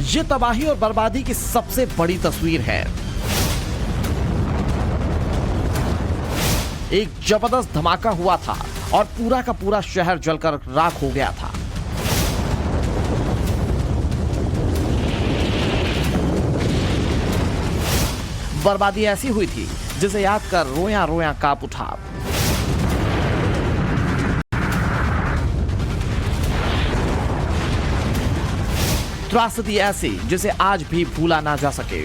ये तबाही और बर्बादी की सबसे बड़ी तस्वीर है। एक जबरदस्त धमाका हुआ था और पूरा का पूरा शहर जलकर राख हो गया था। बर्बादी ऐसी हुई थी जिसे याद कर रोया रोया कांप उठा। त्रासदी ऐसी जिसे आज भी भूला ना जा सके।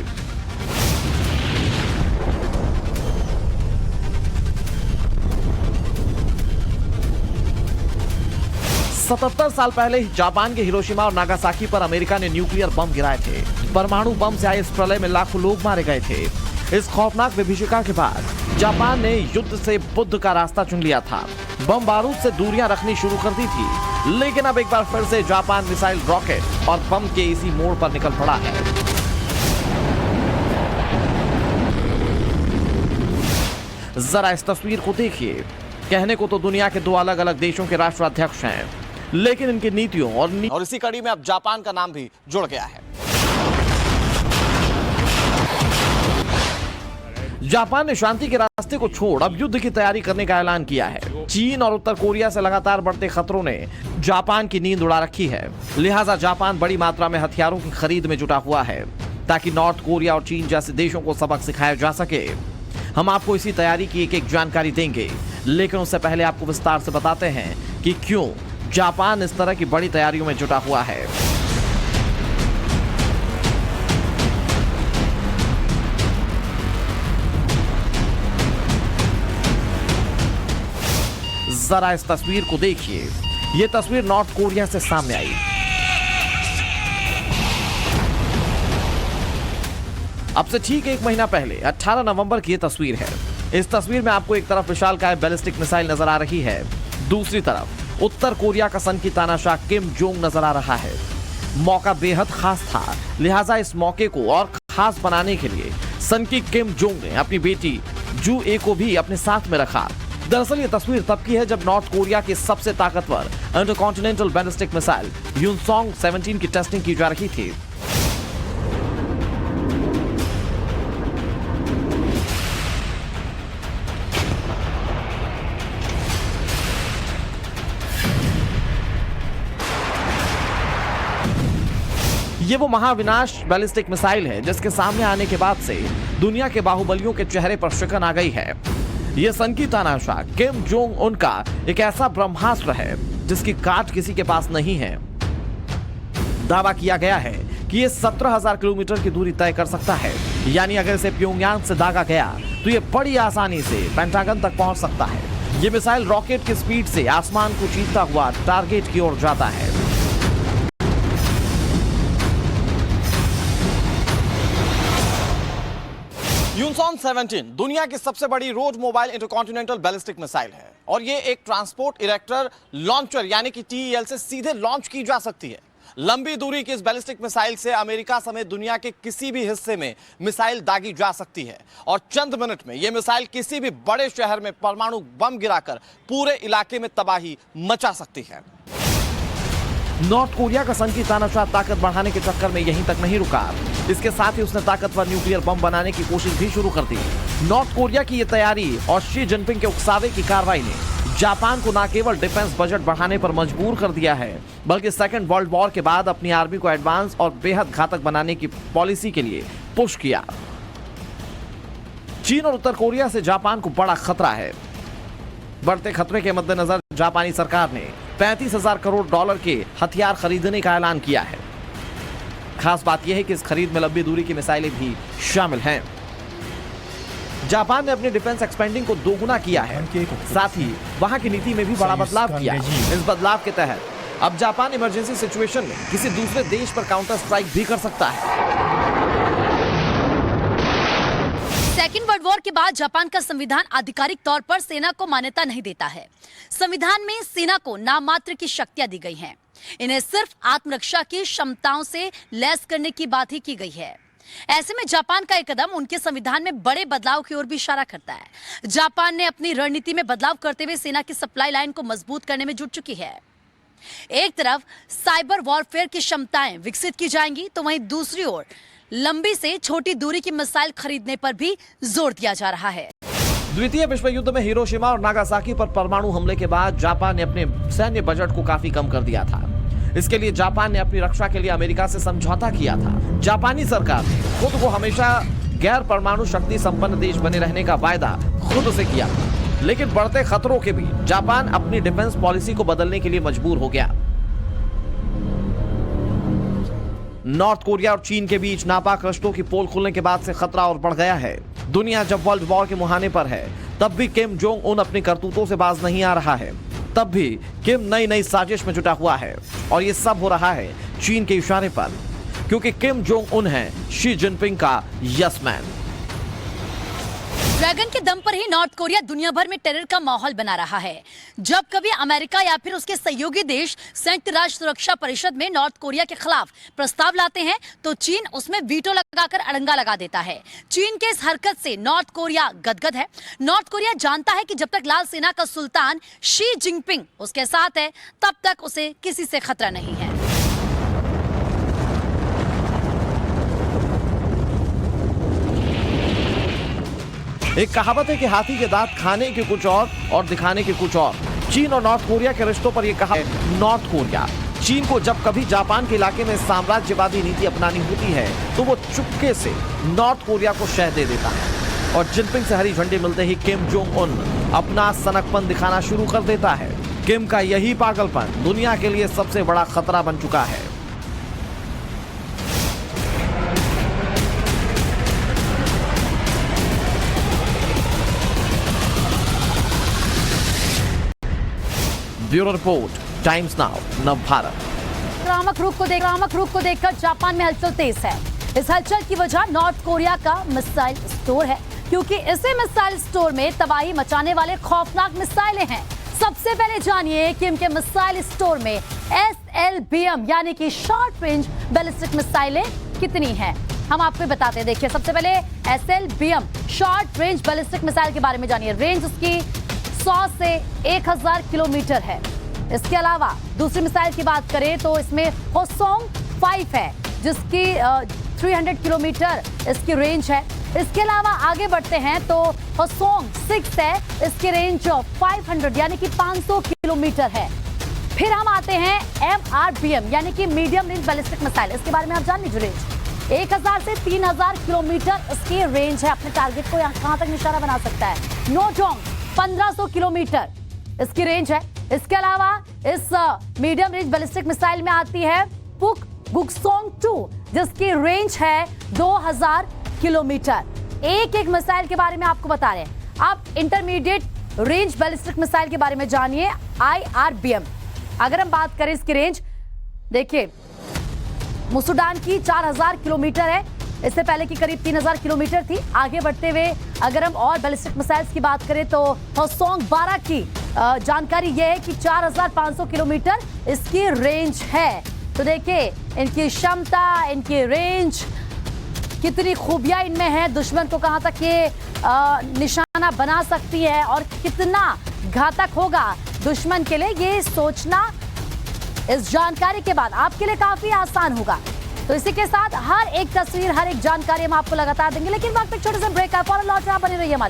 सतहत्तर साल पहले जापान के हिरोशिमा और नागासाकी पर अमेरिका ने न्यूक्लियर बम गिराए थे। परमाणु बम से आए इस प्रलय में लाखों लोग मारे गए थे। इस खौफनाक विभीषिका के बाद जापान ने युद्ध से बुद्ध का रास्ता चुन लिया था। बम बारूद से दूरियां रखनी शुरू कर दी थी, लेकिन अब एक बार फिर से जापान मिसाइल, रॉकेट और बम के इसी मोड़ पर निकल पड़ा है। जरा इस तस्वीर को देखिए। कहने को तो दुनिया के दो अलग अलग देशों के राष्ट्राध्यक्ष हैं, लेकिन इनकी नीतियों और इसी कड़ी में अब जापान का नाम भी जुड़ गया है। जापान ने शांति के रास्ते को छोड़ अब युद्ध की तैयारी करने का ऐलान किया है। चीन और उत्तर कोरिया से लगातार बढ़ते खतरों ने जापान की नींद उड़ा रखी है। लिहाजा जापान बड़ी मात्रा में हथियारों की खरीद में जुटा हुआ है ताकि नॉर्थ कोरिया और चीन जैसे देशों को सबक सिखाया जा सके। हम आपको इसी तैयारी की एक जानकारी देंगे, लेकिन उससे पहले आपको विस्तार से बताते हैं कि क्यों जापान इस तरह की बड़ी तैयारियों में जुटा हुआ है। जरा इस तस्वीर को देखिए। यह तस्वीर नॉर्थ कोरिया से सामने आई। अब से ठीक एक महीना पहले 18 नवंबर की यह तस्वीर है। इस तस्वीर में आपको एक तरफ विशालकाय बैलिस्टिक मिसाइल नजर आ रही है, दूसरी तरफ उत्तर कोरिया का सन की तानाशाह किम जोंग नजर आ रहा है। मौका बेहद खास था, लिहाजा इस मौके को और खास बनाने के लिए सन की किम जोंग ने अपनी बेटी जू ए को भी अपने साथ में रखा। दरअसल ये तस्वीर तब की है जब नॉर्थ कोरिया के सबसे ताकतवर इंटरकॉन्टिनेंटल बैलिस्टिक मिसाइल यूनसोंग 17 की टेस्टिंग की जा रही थी। ये वो महाविनाश बैलिस्टिक मिसाइल है जिसके सामने आने के बाद से दुनिया के बाहुबलियों के चेहरे पर शिकन आ गई है। ये सन की तानाशाह किम जोंग उनका एक ऐसा ब्रह्मास्त्र है जिसकी काट किसी के पास नहीं है। दावा किया गया है कि ये 17,000 किलोमीटर की दूरी तय कर सकता है, यानी अगर इसे प्योंगयांग से दागा गया तो ये बड़ी आसानी से पेंटागन तक पहुंच सकता है। ये मिसाइल रॉकेट की स्पीड से आसमान को चीरता हुआ टारगेट की ओर जाता है। यूनसोंग 17 दुनिया की सबसे बड़ी road mobile intercontinental ballistic missile है और ये एक ट्रांसपोर्ट इरेक्टर लॉन्चर यानी कि टीईएल से सीधे लॉन्च की जा सकती है। लंबी दूरी की इस बैलिस्टिक मिसाइल से अमेरिका समेत दुनिया के किसी भी हिस्से में मिसाइल दागी जा सकती है और चंद मिनट में यह मिसाइल किसी भी बड़े शहर में परमाणु बम गिराकर पूरे इलाके में तबाही मचा सकती है। नॉर्थ कोरिया का सन की तानाशाह ताकत बढ़ाने के चक्कर में यहीं तक नहीं रुका, इसके साथ ही उसने ताकतवर न्यूक्लियर बम बनाने की कोशिश भी शुरू कर दी। नॉर्थ कोरिया की यह तैयारी और शी जिनपिंग के उकसावे की कार्रवाई ने जापान को न केवल डिफेंस बजट बढ़ाने पर मजबूर कर दिया है, बल्कि सेकेंड वर्ल्ड वॉर के बाद अपनी आर्मी को एडवांस और बेहद घातक बनाने की पॉलिसी के लिए पुश किया। चीन और उत्तर कोरिया से जापान को बड़ा खतरा है। बढ़ते खतरे के मद्देनजर जापानी सरकार ने 35,000 करोड़ डॉलर के हथियार खरीदने का ऐलान किया है। खास बात यह है कि इस खरीद में लंबी दूरी की मिसाइलें भी शामिल हैं। जापान ने अपनी डिफेंस एक्सपेंडिंग को दोगुना किया है, साथ ही वहां की नीति में भी बड़ा बदलाव किया है। इस बदलाव के तहत अब जापान इमरजेंसी सिचुएशन में किसी दूसरे देश पर काउंटर स्ट्राइक भी कर सकता है। सेकेंड वर्ल्ड वॉर के बाद जापान का संविधान आधिकारिक तौर पर सेना को मान्यता नहीं देता है। संविधान में सेना को नाम मात्र की शक्तियां दी गई हैं। इन्हें सिर्फ आत्मरक्षा की क्षमताओं से लैस करने की बात ही की गई है। ऐसे में जापान का एक कदम उनके संविधान में बड़े बदलाव की ओर भी इशारा करता है। जापान ने अपनी रणनीति में बदलाव करते हुए सेना की सप्लाई लाइन को मजबूत करने में जुट चुकी है। एक तरफ साइबर वॉरफेयर की क्षमताएं विकसित की जाएंगी, तो वहीं दूसरी ओर लंबी से छोटी दूरी की मिसाइल खरीदने पर भी जोर दिया जा रहा है। द्वितीय विश्व युद्ध में हिरोशिमा और नागासाकी पर परमाणु हमले के बाद जापान ने अपने सैन्य बजट को काफी कम कर दिया था। इसके लिए जापान ने अपनी रक्षा के लिए अमेरिका से समझौता किया था। जापानी सरकार ने खुद को हमेशा गैर परमाणु शक्ति संपन्न देश बने रहने का वायदा खुद से किया, लेकिन बढ़ते खतरों के बीच जापान अपनी डिफेंस पॉलिसी को बदलने के लिए मजबूर हो गया। नॉर्थ कोरिया और चीन के बीच नापाक रिश्तों की पोल खुलने के बाद से खतरा और बढ़ गया है। दुनिया जब वर्ल्ड वॉर के मुहाने पर है, तब भी किम जोंग उन अपनी करतूतों से बाज नहीं आ रहा है। तब भी किम नई नई साजिश में जुटा हुआ है और ये सब हो रहा है चीन के इशारे पर, क्योंकि किम जोंग उन है शी जिनपिंग का यस मैन। ड्रैगन के दम पर ही नॉर्थ कोरिया दुनिया भर में टेरर का माहौल बना रहा है। जब कभी अमेरिका या फिर उसके सहयोगी देश संयुक्त राष्ट्र सुरक्षा परिषद में नॉर्थ कोरिया के खिलाफ प्रस्ताव लाते हैं, तो चीन उसमें वीटो लगाकर अड़ंगा लगा देता है। चीन के इस हरकत से नॉर्थ कोरिया गदगद है। नॉर्थ कोरिया जानता है कि जब तक लाल सेना का सुल्तान शी जिनपिंग उसके साथ है, तब तक उसे किसी से खतरा नहीं है। एक कहावत है कि हाथी के दांत खाने के कुछ और दिखाने के कुछ और। चीन और नॉर्थ कोरिया के रिश्तों पर यह कहा है नॉर्थ कोरिया। चीन को जब कभी जापान के इलाके में साम्राज्यवादी नीति अपनानी होती है, तो वो चुपके से नॉर्थ कोरिया को शह दे देता है और जिनपिंग से हरी झंडी मिलते ही किम जोंग उन अपना सनकपन दिखाना शुरू कर देता है। किम का यही पागलपन दुनिया के लिए सबसे बड़ा खतरा बन चुका है। ब्यूरो रिपोर्ट, टाइम्स नाउ, नव भारत। आक्रामक रुख को देखकर जापान में हलचल तेज है। इस हलचल की वजह नॉर्थ कोरिया का मिसाइल स्टोर है, क्योंकि इसी मिसाइल स्टोर में तबाही मचाने वाले खौफनाक मिसाइलें हैं। सबसे पहले जानिए कि इनके मिसाइल स्टोर में SLBM यानी कि शॉर्ट रेंज बैलिस्टिक मिसाइलें कितनी हैं, हम आपको बताते हैं। देखिए, सबसे पहले SLBM short range ballistic missile के बारे में जानिए। रेंज उसकी 100 से 1000 किलोमीटर है। इसके अलावा दूसरी मिसाइल की बात करें तो इसमें होसोंग 5 है, जिसकी 300 किलोमीटर इसकी रेंज है। इसके अलावा आगे बढ़ते हैं तो होसोंग 6 है, इसकी रेंज 500 यानी कि 500 किलोमीटर है। फिर हम आते हैं MRBM यानी कि मीडियम रेंज बैलिस्टिक मिसाइल। इसके बारे में आप जान लीजिए। रेंज 1000 से 3000 किलोमीटर इसकी रेंज है। अपने टारगेट को कहां तक निशाना बना सकता है। नोजोंग 1500 किलोमीटर इसकी रेंज है। इसके अलावा इस मीडियम रेंज बैलिस्टिक मिसाइल में आती है पुक गुक्सोंग 2, जिसकी रेंज है 2000 किलोमीटर। एक एक मिसाइल के बारे में आपको बता रहे हैं। अब इंटरमीडिएट रेंज बैलिस्टिक मिसाइल के बारे में जानिए, IRBM। अगर हम बात करें इसकी रेंज, देखिए मुसुडान की 4000 किलोमीटर है। इससे पहले की करीब 3000 किलोमीटर थी। आगे बढ़ते हुए अगर हम और बैलिस्टिक मिसाइल्स की बात करें तो होसोंग 12 की जानकारी यह है कि 4500 किलोमीटर इसकी रेंज है। तो देखिए इनकी क्षमता, इनकी रेंज, कितनी खूबियां इनमें है, दुश्मन को कहां तक ये निशाना बना सकती है और कितना घातक होगा दुश्मन के लिए, ये सोचना इस जानकारी के बाद आपके लिए काफी आसान होगा। तो इसी के साथ हर एक तस्वीर, हर एक जानकारी हम आपको लगातार देंगे, लेकिन वक्त एक छोटे से ब्रेक का, फौरन लौट बने रहिए हमारे